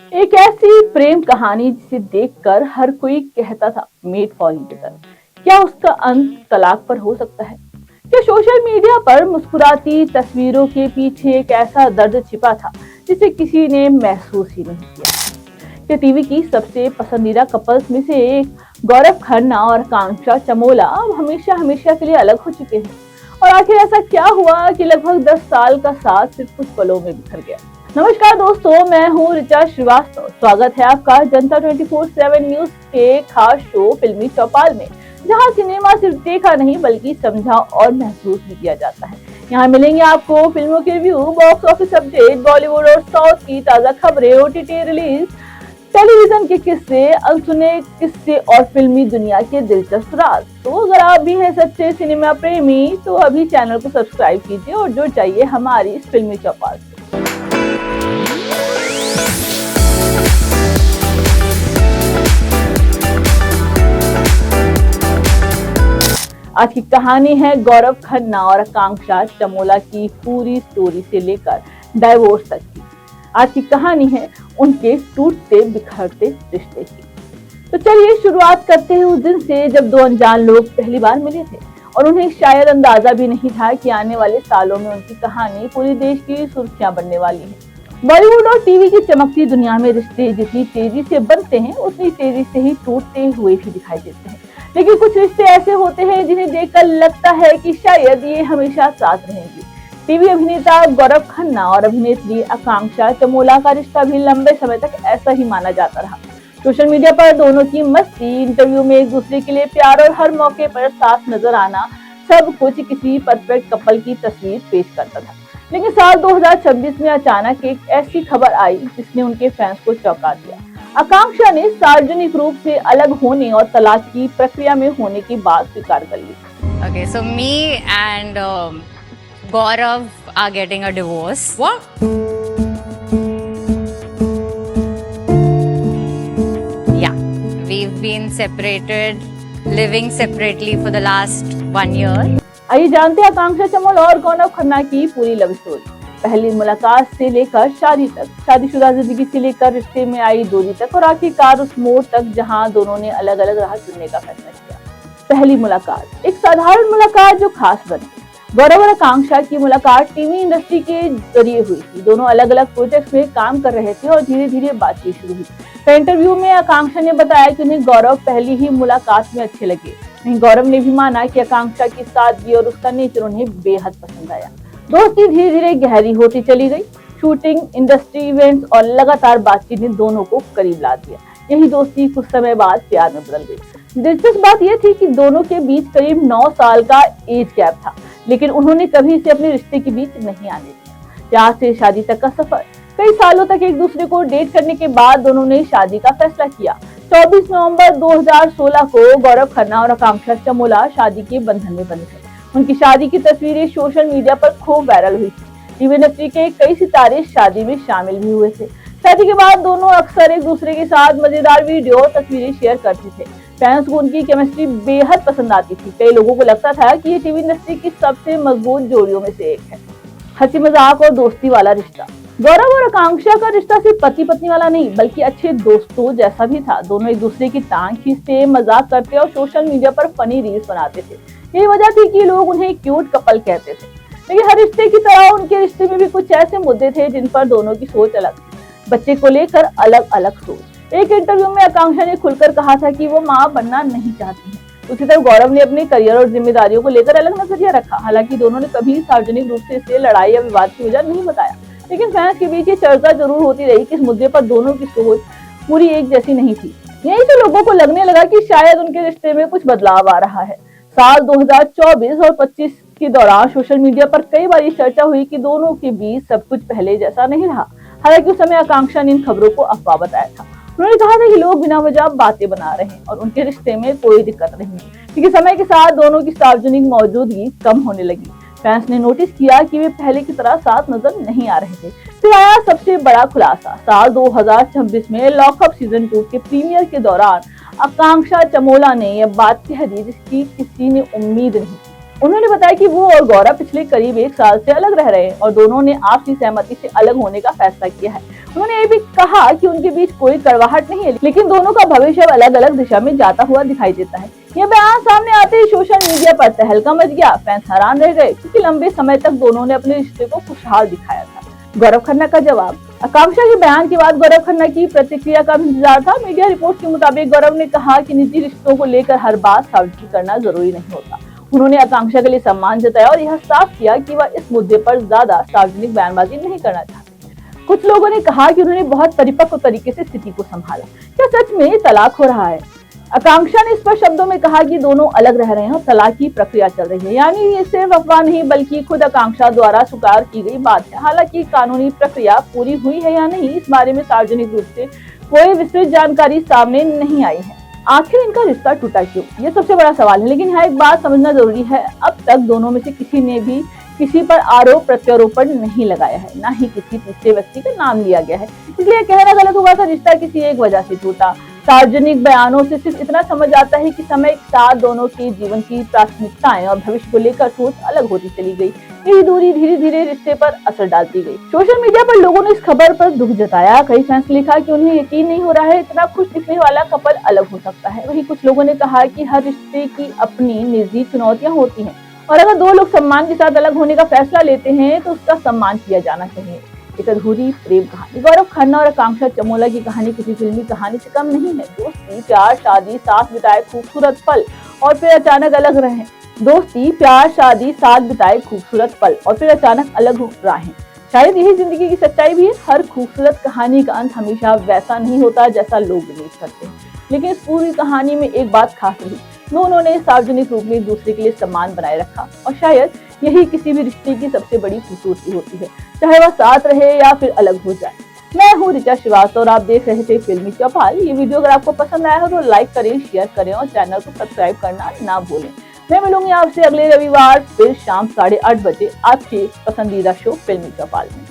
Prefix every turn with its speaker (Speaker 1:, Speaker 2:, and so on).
Speaker 1: एक ऐसी प्रेम कहानी जिसे देखकर हर कोई कहता था मेड फॉर ईच अदर। क्या उसका अंत तलाक पर हो सकता है? क्या सोशल मीडिया पर मुस्कुराती तस्वीरों के पीछे एक ऐसा दर्द छिपा था जिसे किसी ने महसूस ही नहीं किया? क्या टीवी की सबसे पसंदीदा कपल्स में से एक गौरव खन्ना और आकांक्षा चमोला अब हमेशा हमेशा के लिए अलग हो चुके हैं? और आखिर ऐसा क्या हुआ कि लगभग 10 साल का साथ सिर्फ कुछ पलों में बिखर गया? नमस्कार दोस्तों, मैं हूँ ऋचा श्रीवास्तव। स्वागत है आपका जनता 24/7 न्यूज के खास शो फिल्मी चौपाल में, जहाँ सिनेमा सिर्फ देखा नहीं बल्कि समझा और महसूस भी किया जाता है। यहाँ मिलेंगे आपको फिल्मों के review, box office update, Bollywood और साउथ की ताजा खबरें, ओटीटी रिलीज, टेलीविजन के किस्से, अनसुने किस्से और फिल्मी दुनिया के दिलचस्प राज। तो अगर आप भी हैं सच्चे सिनेमा प्रेमी तो अभी चैनल को सब्सक्राइब कीजिए और जुड़ जाइए हमारी इस फिल्मी चौपाल से। आज की कहानी है गौरव खन्ना और आकांक्षा चमोला की पूरी स्टोरी से लेकर डाइवोर्स तक की। आज की कहानी है उनके टूटते बिखरते रिश्ते की। तो चलिए शुरुआत करते हैं उस दिन से जब दो अनजान लोग पहली बार मिले थे और उन्हें शायद अंदाजा भी नहीं था कि आने वाले सालों में उनकी कहानी पूरे देश की सुर्खियां बनने वाली है। बॉलीवुड और टीवी की चमकती दुनिया में रिश्ते जितनी तेजी से बनते हैं उतनी तेजी से ही टूटते हुए भी दिखाई देते हैं। लेकिन कुछ रिश्ते ऐसे होते हैं जिन्हें देखकर लगता है कि शायद ये हमेशा साथ रहेंगे। टीवी अभिनेता गौरव खन्ना और अभिनेत्री आकांक्षा चमोला का रिश्ता भी लंबे समय तक ऐसा ही माना जाता रहा। सोशल मीडिया पर दोनों की मस्ती, इंटरव्यू में एक दूसरे के लिए प्यार और हर मौके पर साथ नजर आना, सब कुछ किसी परफेक्ट कपल की तस्वीर पेश करता था। लेकिन साल 2026 में अचानक एक ऐसी खबर आई जिसने उनके फैंस को चौंका दिया। आकांक्षा ने सार्वजनिक रूप से अलग होने और तलाक की प्रक्रिया में होने की बात स्वीकार कर ली।
Speaker 2: Okay, so me and Gaurav are getting a divorce.
Speaker 3: What?
Speaker 2: Yeah, we've been separated, living separately for the last 1 year.
Speaker 1: आइए जानते हैं आकांक्षा चमोला और गौरव खन्ना की पूरी लव स्टोरी। पहली मुलाकात से लेकर शादी तक, शादीशुदा जिंदगी से लेकर रिश्ते में आई दूरी तक और आखिरकार उस मोड़ तक जहां दोनों ने अलग अलग राह चुनने का फैसला किया। पहली मुलाकात एक साधारण मुलाकात जो खास बनी। गौरव और आकांक्षा की मुलाकात टीवी इंडस्ट्री के जरिए हुई थी। दोनों अलग अलग प्रोजेक्ट्स में काम कर रहे थे और धीरे धीरे बातचीत शुरू हुई। इंटरव्यू में आकांक्षा ने बताया कि उन्हें गौरव पहली ही मुलाकात में अच्छे लगे। गौरव ने भी माना कि आकांक्षा की सादगी और उसका नेचर उन्हें बेहद पसंद आया। दोस्ती धीरे धीरे गहरी होती चली गई। शूटिंग, इंडस्ट्री इवेंट्स और लगातार बातचीत ने दोनों को करीब ला दिया। यही दोस्ती कुछ समय बाद प्यार में बदल गई। दिलचस्प बात यह थी कि दोनों के बीच करीब 9 साल का एज गैप था, लेकिन उन्होंने कभी इसे अपने रिश्ते के बीच नहीं आने दिया। प्यार से शादी तक का सफर, कई सालों तक एक दूसरे को डेट करने के बाद दोनों ने शादी का फैसला किया। 24 नवंबर 2016 को गौरव खन्ना और आकांक्षा चमोला शादी के बंधन में बंधे थे। उनकी शादी की तस्वीरें सोशल मीडिया पर खूब वायरल हुई थी। टीवी इंडस्ट्री के कई सितारे शादी में शामिल भी हुए थे। शादी के बाद दोनों अक्सर एक दूसरे के साथ मजेदार वीडियो और तस्वीरें शेयर करते थे। फैंस को उनकी केमिस्ट्री बेहद पसंद आती थी। कई लोगों को लगता था कि ये टीवी इंडस्ट्री की सबसे मजबूत जोड़ियों में से एक है। हंसी मजाक और दोस्ती वाला रिश्ता। गौरव और आकांक्षा का रिश्ता सिर्फ पति पत्नी वाला नहीं बल्कि अच्छे दोस्तों जैसा भी था। दोनों एक दूसरे की टांग खींचते, मजाक करते और सोशल मीडिया पर फनी रील्स बनाते थे। यही वजह थी कि लोग उन्हें क्यूट कपल कहते थे। लेकिन हर रिश्ते की तरह उनके रिश्ते में भी कुछ ऐसे मुद्दे थे जिन पर दोनों की सोच अलग थी। बच्चे को लेकर अलग अलग सोच। एक इंटरव्यू में आकांक्षा ने खुलकर कहा था कि वो माँ बनना नहीं चाहती है। उसी तरह गौरव ने अपने करियर और जिम्मेदारियों को लेकर अलग नजरिया रखा। हालांकि दोनों ने कभी सार्वजनिक रूप से इसे लड़ाई या विवाद की वजह नहीं बताया, लेकिन फैंस के बीच ये चर्चा जरूर होती रही कि इस मुद्दे पर दोनों की सोच पूरी एक जैसी नहीं थी। यही से लोगों को लगने लगा कि शायद उनके रिश्ते में कुछ बदलाव आ रहा है। साल 2024 और 25 के दौरान सोशल मीडिया पर कई बार चर्चा हुई कि दोनों के बीच सब कुछ पहले जैसा नहीं रहा। हालांकि उस समय आकांक्षा ने इन खबरों को अफवाह बताया था। उन्होंने कहा था कि लोग बिना वजह बातें बना रहे हैं और उनके रिश्ते में कोई दिक्कत नहीं है, क्योंकि समय के साथ दोनों की सार्वजनिक मौजूदगी कम होने लगी। फैंस ने नोटिस किया कि वे पहले की तरह साथ नजर नहीं आ रहे थे। फिर आया सबसे बड़ा खुलासा। साल 2026 में लॉकअप सीजन 2 के प्रीमियर के दौरान आकांक्षा चमोला ने यह बात कह दी जिसकी किसी ने उम्मीद नहीं की। उन्होंने बताया कि वो और गौरव पिछले करीब 1 साल से अलग रह रहे हैं और दोनों ने आपसी सहमति से अलग होने का फैसला किया है। उन्होंने ये भी कहा कि उनके बीच कोई कड़वाहट नहीं है, लेकिन दोनों का भविष्य अब अलग अलग दिशा में जाता हुआ दिखाई देता है। यह बयान सामने आते ही सोशल मीडिया पर तहलका मच गया। फैंस हैरान रह गए क्योंकि लंबे समय तक दोनों ने अपने रिश्ते को खुशहाल दिखाया था। गौरव खन्ना का जवाब। आकांक्षा के बयान के बाद गौरव खन्ना की प्रतिक्रिया का भी इंतजार था। मीडिया रिपोर्ट के मुताबिक गौरव ने कहा कि निजी रिश्तों को लेकर हर बात सार्वजनिक करना जरूरी नहीं होता। उन्होंने आकांक्षा के लिए सम्मान जताया और यह साफ किया कि वह इस मुद्दे पर ज्यादा सार्वजनिक बयानबाजी नहीं करना चाहते। कुछ लोगों ने कहा कि उन्होंने बहुत परिपक्व तरीके से स्थिति को संभाला। क्या सच में तलाक हो रहा है? आकांक्षा ने स्पष्ट शब्दों में कहा कि दोनों अलग रह रहे हैं और तलाक की प्रक्रिया चल रही है। यानी ये सिर्फ अफवाह नहीं बल्कि खुद आकांक्षा द्वारा स्वीकार की गई बात है। हालांकि कानूनी प्रक्रिया पूरी हुई है या नहीं, इस बारे में सार्वजनिक रूप से कोई विस्तृत जानकारी सामने नहीं आई है। आखिर इनका रिश्ता टूटा क्यों, ये सबसे बड़ा सवाल है। लेकिन यहाँ एक बात समझना जरूरी है, अब तक दोनों में से किसी ने भी किसी पर आरोप प्रत्यारोपण नहीं लगाया है, ना ही किसी तीसरे व्यक्ति का नाम लिया गया है। इसलिए कहना गलत होगा था रिश्ता किसी एक वजह से टूटा। सार्वजनिक बयानों से सिर्फ इतना समझ आता है कि समय के साथ दोनों के जीवन की प्राथमिकताएं और भविष्य को लेकर सोच अलग होती चली गई। यही दूरी धीरे धीरे रिश्ते पर असर डालती गई। सोशल मीडिया पर लोगों ने इस खबर पर दुख जताया। कई फैंस ने लिखा कि उन्हें यकीन नहीं हो रहा है इतना खुश दिखने वाला कपल अलग हो सकता है। वहीं कुछ लोगों ने कहा कि हर रिश्ते की अपनी निजी चुनौतियां होती हैं और अगर दो लोग सम्मान के साथ अलग होने का फैसला लेते हैं तो उसका सम्मान किया जाना चाहिए। एक अधूरी प्रेम कहानी। गौरव खन्ना और आकांक्षा चमोला की कहानी किसी फिल्मी कहानी से कम नहीं है। दोस्ती, प्यार, शादी, साथ बिताए खूबसूरत पल और फिर अचानक अलग रहे। दोस्ती, प्यार, शादी, साथ बिताए खूबसूरत पल और फिर अचानक अलग राहें। शायद यही जिंदगी की सच्चाई भी है। हर खूबसूरत कहानी का अंत हमेशा वैसा नहीं होता जैसा लोग उम्मीद करते हैं। लेकिन इस पूरी कहानी में एक बात खास रही, दोनों ने सार्वजनिक रूप में एक दूसरे के लिए सम्मान बनाए रखा और शायद यही किसी भी रिश्ते की सबसे बड़ी खूबसूरती होती है, चाहे वह साथ रहे या फिर अलग हो जाए। मैं हूँ ऋचा श्रीवास्तव और आप देख रहे थे फिल्मी चौपाल। ये वीडियो अगर आपको पसंद आया हो तो लाइक करें, शेयर करें और चैनल को सब्सक्राइब करना ना भूलें। मैं मिलूंगी आपसे अगले रविवार फिर शाम 8:30 बजे आपके पसंदीदा शो फिल्मी चौपाल में।